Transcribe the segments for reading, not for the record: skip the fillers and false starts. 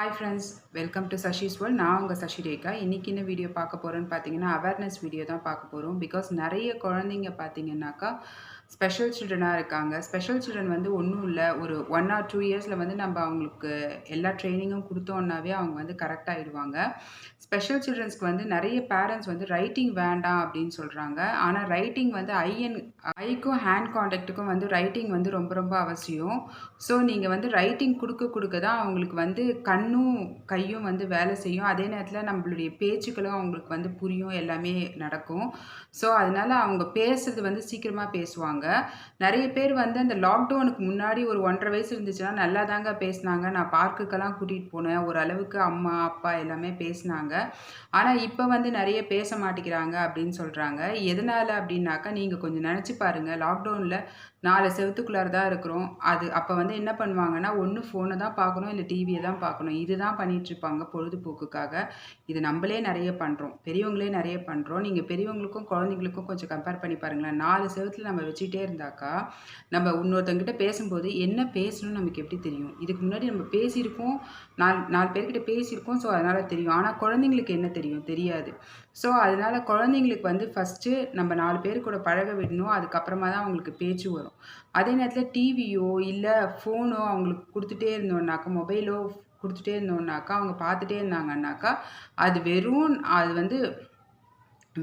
Hi friends, welcome to Shashi's world. நான் உங்கள் சஷி ரேகா. இன்றைக்கி என்ன வீடியோ பார்க்க போகிறோன்னு பார்த்தீங்கன்னா, அவேர்னஸ் வீடியோ தான் பார்க்க போகிறோம். பிகாஸ் நிறைய குழந்தைங்க பார்த்தீங்கன்னாக்கா ஸ்பெஷல் சில்ட்ரனாக இருக்காங்க. ஸ்பெஷல் சில்ட்ரன் வந்து ஒன்றும் இல்லை, ஒரு 1 or 2 இயர்ஸில் வந்து நம்ம அவங்களுக்கு எல்லா ட்ரைனிங்கும் கொடுத்தோன்னாவே அவங்க வந்து கரெக்டாகிடுவாங்க. ஸ்பெஷல் சில்ட்ரன்ஸ்க்கு வந்து நிறைய பேரண்ட்ஸ் வந்து ரைட்டிங் வேண்டாம் அப்படின்னு சொல்கிறாங்க. ஆனால் ரைட்டிங் வந்து ஐக்கும் ஹேண்ட் கான்டாக்ட்டுக்கும் வந்து ரைட்டிங் வந்து ரொம்ப ரொம்ப அவசியம். ஸோ நீங்கள் வந்து ரைட்டிங் கொடுக்க தான் அவங்களுக்கு வந்து கண்ணும் கையும் வந்து வேலை செய்யும். அதே நேரத்தில் நம்மளுடைய பேச்சுக்களும் அவங்களுக்கு வந்து புரியும், எல்லாமே நடக்கும். ஸோ அதனால் அவங்க பேசுறது வந்து சீக்கிரமாக பேசுவாங்க. நிறைய பேர் வந்து அந்த லாக்டவுனுக்கு முன்னாடி ஒரு 1.5 வயசு இருந்துச்சுன்னா நல்லா தாங்க பேசினாங்க. நான் பார்க்குக்கெல்லாம் கூட்டிகிட்டு போனேன். ஓரளவுக்கு அம்மா அப்பா எல்லாமே பேசினாங்க. ஆனால் இப்போ வந்து நிறைய பேச மாட்டேங்கிறாங்க அப்படின்னு சொல்கிறாங்க. எதனால் அப்படின்னாக்கா, நீங்கள் கொஞ்சம் நினச்சி பாருங்கள். லாக்டவுனில் 4 செவத்துக்குள்ளார தான் இருக்கிறோம். அப்போ வந்து என்ன பண்ணுவாங்கன்னா, ஒன்று ஃபோனை தான் பார்க்கணும், இல்லை டிவியை தான் பார்க்கணும். இதுதான் பண்ணிகிட்ருப்பாங்க பொழுதுபோக்குக்காக. இது நம்மளே நிறைய பண்ணுறோம், பெரியவங்களே நிறைய பண்ணுறோம். நீங்கள் பெரியவங்களுக்கும் குழந்தைங்களுக்கும் கொஞ்சம் கம்பேர் பண்ணி பாருங்களேன். 4 செவத்தில் நம்ம வச்சுக்கிட்டே இருந்தாக்கா, நம்ம இன்னொருத்தங்கிட்ட பேசும்போது என்ன பேசணும்னு நமக்கு எப்படி தெரியும்? இதுக்கு முன்னாடி நம்ம பேசியிருக்கோம், 4 பேர்கிட்ட பேசியிருக்கோம். ஸோ அதனால் தெரியும். ஆனால் குழந்தைங்களுக்கு என்ன தெரியும்? தெரியாது. ஸோ அதனால் குழந்தைங்களுக்கு வந்து ஃபஸ்ட்டு நம்ம 4 பேர் கூட பழக விடணும். அதுக்கப்புறமா தான் அவங்களுக்கு பேச்சு வரும். அதே நேரத்தில் டிவியோ இல்லை ஃபோனோ அவங்களுக்கு கொடுத்துட்டே இருந்தோம்னாக்கா, மொபைலோ கொடுத்துட்டே இருந்தோம்னாக்கா, அவங்க பார்த்துட்டே இருந்தாங்கன்னாக்கா, அது வந்து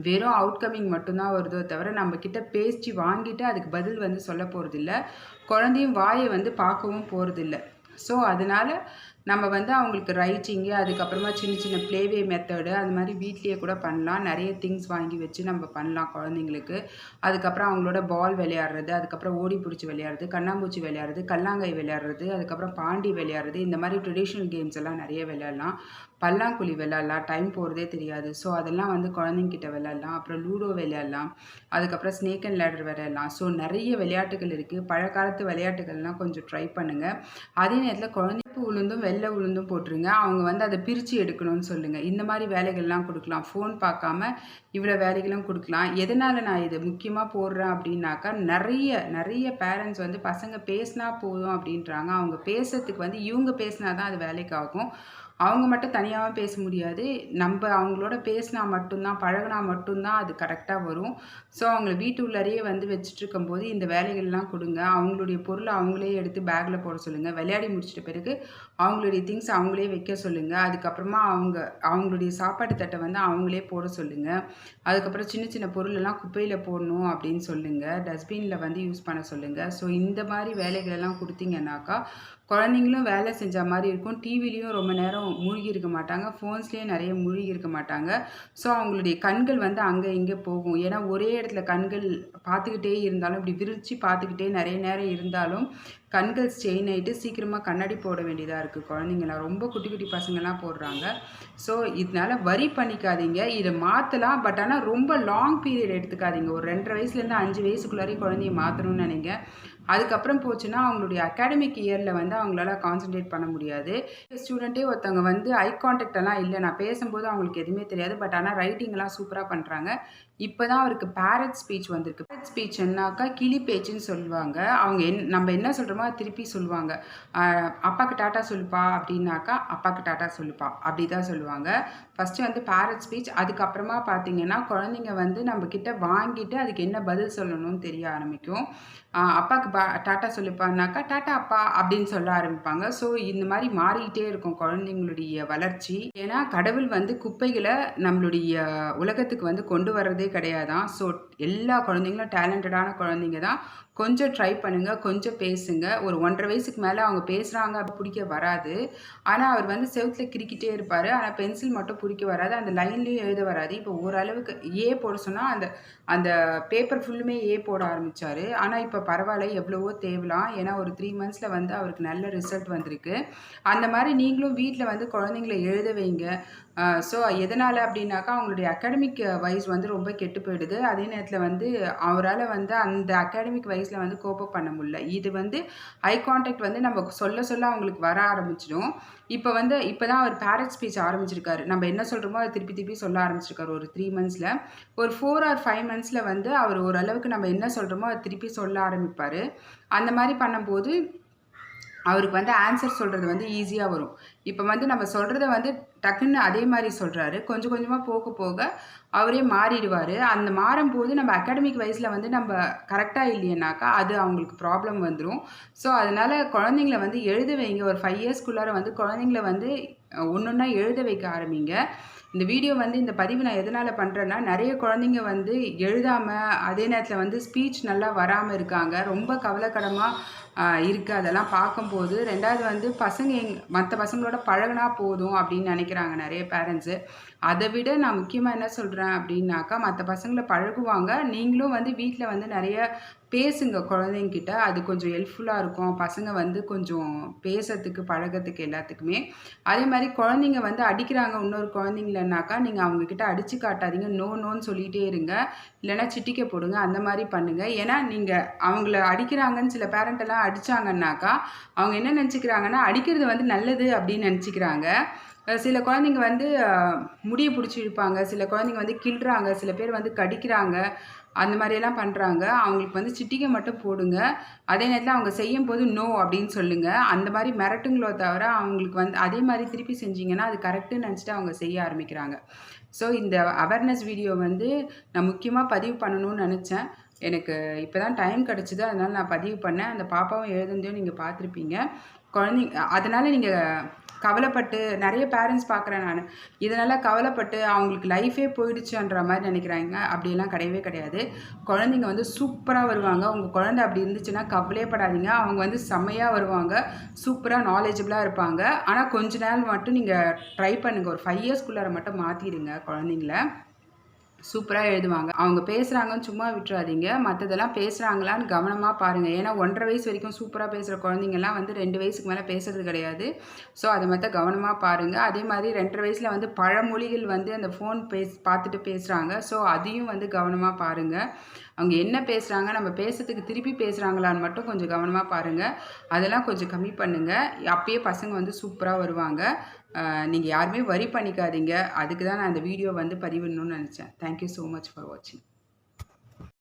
வெறும் அவுட்கமிங் மட்டும்தான் வருதோ தவிர, நம்மக்கிட்ட பேச்சு வாங்கிட்டு அதுக்கு பதில் வந்து சொல்ல போகிறதில்ல. குழந்தையும் வாயை வந்து பார்க்கவும் போகிறதில்ல. ஸோ அதனால் நம்ம வந்து அவங்களுக்கு ரைட்டிங்கு, அதுக்கப்புறமா சின்ன சின்ன ப்ளேவே மெத்தடு அது மாதிரி வீட்லேயே கூட பண்ணலாம். நிறைய திங்ஸ் வாங்கி வச்சு நம்ம பண்ணலாம் குழந்தைங்களுக்கு. அதுக்கப்புறம் அவங்களோட பால் விளையாடுறது, அதுக்கப்புறம் ஓடி பிடிச்சி விளையாடுறது, கண்ணாம்பூச்சி விளையாடுறது, கல்லாங்காய் விளையாடுறது, அதுக்கப்புறம் பாண்டி விளையாடுறது, இந்த மாதிரி ட்ரெடிஷ்னல் கேம்ஸ் எல்லாம் நிறைய விளையாடலாம். பல்லாங்குழி விளையாடலாம், டைம் போகிறதே தெரியாது. ஸோ அதெல்லாம் வந்து குழந்தைங்கிட்ட விளையாடலாம். அப்புறம் லூடோ விளையாடலாம், அதுக்கப்புறம் ஸ்னேக் அண்ட் லேடர் விளையாடலாம். ஸோ நிறைய விளையாட்டுகள் இருக்குது. பழங்காலத்து விளையாட்டுகள்லாம் கொஞ்சம் ட்ரை பண்ணுங்கள். அதே நேரத்தில் குழந்தைப்பு உளுந்தும் வெள்ளை உளுந்தும் போட்டுருங்க. அவங்க வந்து அதை பிரித்து எடுக்கணும்னு சொல்லுங்கள். இந்த மாதிரி வேலைகள்லாம் கொடுக்கலாம். ஃபோன் பார்க்காம இவ்வளோ வேலைகளும் கொடுக்கலாம். எதனால் நான் இது முக்கியமாக போடுறேன் அப்படின்னாக்கா, நிறைய பேரண்ட்ஸ் வந்து பசங்க பேசினா போதும் அப்படின்றாங்க. அவங்க பேசுறதுக்கு வந்து இவங்க பேசினா தான் அது வேலைக்கு ஆகும். அவங்க மட்டும் தனியாகவும் பேச முடியாது. நம்ம அவங்களோட பேசினா மட்டும்தான், பழகினா மட்டும்தான் அது கரெக்டாக வரும். ஸோ அவங்கள வீட்டு உள்ளாரையே வந்து வச்சுட்ருக்கும்போது இந்த வேலைகள்லாம் கொடுங்க. அவங்களுடைய பொருளை அவங்களே எடுத்து பேக்கில் போட சொல்லுங்கள். விளையாடி முடிச்சிட்ட பிறகு அவங்களுடைய திங்ஸ் அவங்களே வைக்க சொல்லுங்கள். அதுக்கப்புறமா அவங்களுடைய சாப்பாட்டு தட்டை வந்து அவங்களே போட சொல்லுங்கள். அதுக்கப்புறம் சின்ன சின்ன பொருளெல்லாம் குப்பையில் போடணும் அப்படின்னு சொல்லுங்கள். டஸ்ட்பினில் வந்து யூஸ் பண்ண சொல்லுங்கள். ஸோ இந்த மாதிரி வேலைகளெல்லாம் கொடுத்தீங்கன்னாக்கா, குழந்தைங்களும் வேலை செஞ்ச மாதிரி இருக்கும். டிவிலையும் ரொம்ப நேரம் மூழ்கி இருக்க மாட்டாங்க. ஃபோன்ஸ்லேயும் நிறைய மூழ்கி இருக்க மாட்டாங்க. ஸோ அவங்களுடைய கண்கள் வந்து அங்கே இங்கே போகும். ஏன்னா ஒரே இடத்துல கண்கள் பார்த்துக்கிட்டே இருந்தாலும், இப்படி விரித்து பார்த்துக்கிட்டே நிறைய நேரம் இருந்தாலும் கண்கள் ஸ்ட்ரெயின் ஆகிட்டு சீக்கிரமாக கண்ணாடி போட வேண்டியதாக இருக்குது. குழந்தைங்களாம் ரொம்ப குட்டி குட்டி பசங்கள்லாம் போடுறாங்க. ஸோ இதனால் வரி பண்ணிக்காதீங்க. இதை மாற்றலாம். பட் ஆனால் ரொம்ப லாங் பீரியட் எடுத்துக்காதீங்க. ஒரு 2.5 வயசுலேருந்து 5 வயசுக்குள்ளாரே குழந்தைய மாற்றணும்னு நினைங்க. அதுக்கப்புறம் போச்சுன்னா அவங்களுடைய அகாடமிக் இயரில் வந்து அவங்களால கான்சன்ட்ரேட் பண்ண முடியாது. ஸ்டூடெண்ட்டே ஒருத்தவங்க வந்து ஐ கான்டாக்ட் எல்லாம் இல்லை, நான் பேசும்போது அவங்களுக்கு எதுவுமே தெரியாது. பட் ஆனால் ரைட்டிங்லாம் சூப்பராக பண்ணுறாங்க. இப்போ தான் அவருக்கு பேரட் ஸ்பீச் வந்திருக்கு. பேரட் ஸ்பீச்னாக்கா கிளி பேச்சுன்னு சொல்லுவாங்க. அவங்க நம்ம என்ன சொல்கிறோமோ அதை திருப்பி சொல்லுவாங்க. அப்பாவுக்கு டாட்டா சொல்லுப்பா அப்படின்னாக்கா, அப்பாவுக்கு டாட்டா சொல்லுப்பா அப்படி தான் சொல்லுவாங்க. ஃபஸ்ட்டு வந்து பேரட் ஸ்பீச். அதுக்கப்புறமா பார்த்தீங்கன்னா குழந்தைங்க வந்து நம்மக்கிட்ட வாங்கிட்டு அதுக்கு என்ன பதில் சொல்லணும்னு தெரிய ஆரம்பிக்கும். அப்பாவுக்கு டாட்டா சொல்லிப்பான்னாக்கா டாட்டா அப்பா அப்படின்னு சொல்ல ஆரம்பிப்பாங்க. ஸோ இந்த மாதிரி மாறிக்கிட்டே இருக்கும் குழந்தைங்களுடைய வளர்ச்சி. ஏன்னா கடவுள் வந்து குப்பைகளை நம்மளுடைய உலகத்துக்கு வந்து கொண்டு வர்றதே கிடையாதான். ஸோ எல்லா குழந்தைங்களும் டேலண்டடான குழந்தைங்க தான். கொஞ்சம் ட்ரை பண்ணுங்கள், கொஞ்சம் பேசுங்க. ஒரு 1.5 வயசுக்கு மேலே அவங்க பேசுகிறாங்க பிடிக்க வராது. ஆனால் அவர் வந்து செவுத்தில் கிறுக்கிட்டே இருப்பார். ஆனால் பென்சில் மட்டும் பிடிக்க வராது. அந்த லைன்லேயும் எழுத வராது. இப்போ ஓரளவுக்கு ஏ போட சொன்னால் அந்த பேப்பர் ஃபுல்லுமே ஏ போட ஆரம்பித்தார். ஆனால் இப்போ பரவாயில்ல, எவ்வளவோ தேவலாம். ஏன்னா ஒரு 3 மந்த்ஸில் வந்து அவருக்கு நல்ல ரிசல்ட் வந்திருக்கு. அந்த மாதிரி நீங்களும் வீட்டில் வந்து குழந்தைங்கள எழுத வைங்க. ஸோ எதனால் அப்படின்னாக்கா, அவங்களுடைய அகாடமிக் வைஸ் வந்து ரொம்ப கெட்டு போயிடுது. அதே நேரத்தில் வந்து அவரால் வந்து அந்த அகாடமிக் வைஸில் வந்து கோப்பப் பண்ண முடியல. இது வந்து ஐ கான்டாக்ட் வந்து நம்ம சொல்ல அவங்களுக்கு வர ஆரம்பிச்சிடும். இப்போ தான் அவர் பேரட் ஸ்பீச் ஆரம்பிச்சிருக்காரு. நம்ம என்ன சொல்கிறோமோ அதை திருப்பி சொல்ல ஆரம்பிச்சிருக்காரு ஒரு 3 மந்த்ஸில். ஒரு 4 or 5 மந்த்ஸில் வந்து அவர் ஓரளவுக்கு நம்ம என்ன சொல்கிறோமோ அதை திருப்பி சொல்ல ஆரம்பிப்பார். அந்த மாதிரி பண்ணும்போது அவருக்கு வந்து ஆன்சர் சொல்கிறது வந்து ஈஸியாக வரும். இப்போ வந்து நம்ம சொல்கிறத வந்து டக்குன்னு அதே மாதிரி சொல்கிறாரு. கொஞ்சம் கொஞ்சமாக போக போக அவரே மாறிடுவார். அந்த மாறும்போது நம்ம அகாடமிக் வைஸில் வந்து நம்ம கரெக்டாக இல்லையனாக்கா அது அவங்களுக்கு ப்ராப்ளம் வந்துடும். ஸோ அதனால் குழந்தைங்கள வந்து எழுத வைங்க. ஒரு 5 இயர்ஸ்க்குள்ளார வந்து குழந்தைங்கள வந்து ஒன்றொன்னா எழுத வைக்க ஆரம்பிங்க. இந்த வீடியோ வந்து இந்த பதிவு நான் எதனால் பண்ணுறேன்னா, நிறைய குழந்தைங்க வந்து எழுதாமல் அதே நேரத்தில் வந்து ஸ்பீச் நல்லா வராமல் இருக்காங்க. ரொம்ப கவலைக்கிடமாக இருக்குது அதெல்லாம் பார்க்கும்போது. 2வது வந்து பசங்க மற்ற பசங்களோட பழகுனா போதும் அப்படின்னு நினைக்கிறாங்க நிறைய பேரண்ட்ஸு. அதை விட நான் முக்கியமாக என்ன சொல்கிறேன் அப்படின்னாக்கா, மற்ற பசங்களை பழகுவாங்க. நீங்களும் வந்து வீட்டில் வந்து நிறைய பேசுங்க குழந்தைங்கிட்ட. அது கொஞ்சம் ஹெல்ப்ஃபுல்லாக இருக்கும். பசங்க வந்து கொஞ்சம் பேசுறதுக்கு, பழகத்துக்கு எல்லாத்துக்குமே. அதே மாதிரி குழந்தைங்க வந்து அடிக்கிறாங்க இன்னொரு குழந்தைங்களனாக்கா, நீங்கள் அவங்கக்கிட்ட அடித்து காட்டாதீங்க. நோ நோன்னு சொல்லிகிட்டே இருங்க. இல்லைன்னா சிட்டிக்கை போடுங்க. அந்த மாதிரி பண்ணுங்கள். ஏன்னா நீங்கள் அவங்கள அடிக்கிறாங்கன்னு சில பேரண்ட் எல்லாம் அடித்தாங்கன்னாக்கா, அவங்க என்ன நினச்சிக்கிறாங்கன்னா, அடிக்கிறது வந்து நல்லது அப்படின்னு நினச்சிக்கிறாங்க. சில குழந்தைங்க வந்து முடிய பிடிச்சி இழுப்பாங்க. சில குழந்தைங்க வந்து கிள்றாங்க. சில பேர் வந்து கடிக்கிறாங்க. அந்த மாதிரியெல்லாம் பண்ணுறாங்க. அவங்களுக்கு வந்து சிட்டிகை மட்டும் போடுங்க. அதே நேரத்தில் அவங்க செய்யும்போது நோ அப்படின்னு சொல்லுங்கள். அந்த மாதிரி மிரட்டுங்களோ தவிர அவங்களுக்கு வந்து அதே மாதிரி திருப்பி செஞ்சீங்கன்னா அது கரெக்டுன்னு நினச்சிட்டு அவங்க செய்ய ஆரம்பிக்கிறாங்க. ஸோ இந்த அவேர்னஸ் வீடியோ வந்து நான் முக்கியமாக பதிவு பண்ணணும்னு நினச்சேன். எனக்கு இப்போ தான் டைம் கிடச்சிது. அதனால் நான் பதிவு பண்ணேன். அந்த பாப்பாவும் எழுதுனதையும் நீங்கள் பார்த்துருப்பீங்க. அதனால் நீங்கள் கவலைப்பட்டு நிறைய பேரண்ட்ஸ் பார்க்குறேன் நான். இதனால் கவலைப்பட்டு அவங்களுக்கு லைஃபே போயிடுச்சுன்ற மாதிரி நினைக்கிறாங்க. அப்படியெல்லாம் கிடையவே கிடையாது. குழந்தைங்க வந்து சூப்பராக வருவாங்க. உங்கள் குழந்தை அப்படி இருந்துச்சுன்னா கவலையே படாதீங்க. அவங்க வந்து செம்மையாக வருவாங்க. சூப்பராக நாலேஜபிளாக இருப்பாங்க. ஆனால் கொஞ்ச நாள் மட்டும் நீங்கள் ட்ரை பண்ணுங்கள். ஒரு 5 இயர்ஸ்க்குள்ளார மட்டும் மாற்றிடுங்க குழந்தைங்கள. சூப்பராக எழுதுவாங்க. அவங்க பேசுகிறாங்கன்னு சும்மா விட்டுறாதீங்க. மற்றதெல்லாம் பேசுகிறாங்களான்னு கவனமாக பாருங்கள். ஏன்னா 1.5 வயசு வரைக்கும் சூப்பராக பேசுகிற குழந்தைங்கள்லாம் வந்து 2 வயசுக்கு மேலே பேசுறது கிடையாது. ஸோ அதை மட்டும் கவனமாக பாருங்கள். அதே மாதிரி 2.5 வயசில் வந்து பழமொழிகள் வந்து அந்த ஃபோன் பார்த்துட்டு பேசுகிறாங்க. ஸோ அதையும் வந்து கவனமாக பாருங்கள். அவங்க என்ன பேசுகிறாங்க, நம்ம பேசுறதுக்கு திருப்பி பேசுகிறாங்களான்னு மட்டும் கொஞ்சம் கவனமாக பாருங்கள். அதெல்லாம் கொஞ்சம் கம்மி பண்ணுங்கள். அப்பயே பசங்க வந்து சூப்பராக வருவாங்க. நீங்கள் யாருமே வரி பண்ணிக்காதீங்க. அதுக்கு தான் நான் இந்த வீடியோ வந்து பதிவிடணும்னு நினச்சேன். Thank you so much for வாட்சிங்.